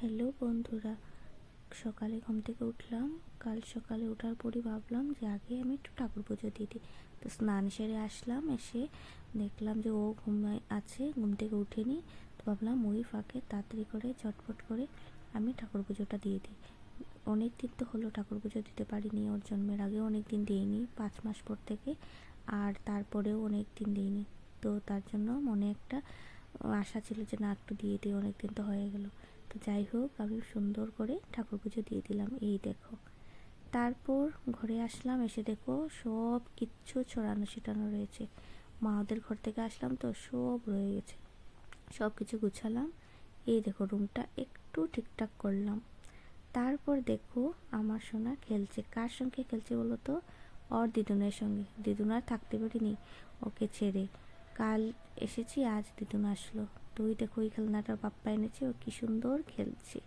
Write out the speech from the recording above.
Hello বন্ধুরা, সকালে ঘুম থেকে উঠলাম। কাল সকালে ওঠার পরই ভাবলাম যে আগে আমি একটু ঠাকুর পুজো দিয়ে দিই। তো স্নান সেরে আসলাম, এসে দেখলাম যে ও ঘুমায় আছে, ঘুম থেকে উঠেনি। তো ভাবলাম ওই ফাঁকে তাড়াতাড়ি করে ঝটফট করে আমি ঠাকুর পুজোটা দিয়ে দিই। অনেক দিন তো হলো ঠাকুর পুজো দিতে পারিনি, ওর জন্মের আগেও অনেক দিন দিইনি, 5 মাস পর থেকে, আর তারপরেও অনেক দিন দিইনি। তো তার জন্য মনে একটা আশা ছিল যে না, একটু দিয়ে দিই, অনেক দিন তো হয়ে গেল। তো যাই হোক, আমি সুন্দর করে ঠাকুর পুজো দিয়ে দিলাম। এই দেখো, তারপর ঘরে আসলাম, এসে দেখো সব কিচ্ছু ছড়ানো ছিটানো রয়েছে। মা ওদের ঘর থেকে আসলাম তো সব রয়ে গেছে, সব কিছু গুছালাম। এই দেখো, রুমটা একটু ঠিকঠাক করলাম। তারপর দেখো আমার সোনা খেলছে। কার সঙ্গে খেলছে বলো তো? ওর দিদুনের সঙ্গে। দিদুন আর থাকতে পারিনি ওকে ছেড়ে। কাল এসেছি, আজ দিদুন আসলো। তো ওই দেখো, ওই খেলনাটার পাপ্পা এনেছে, ও কি সুন্দর খেলছে।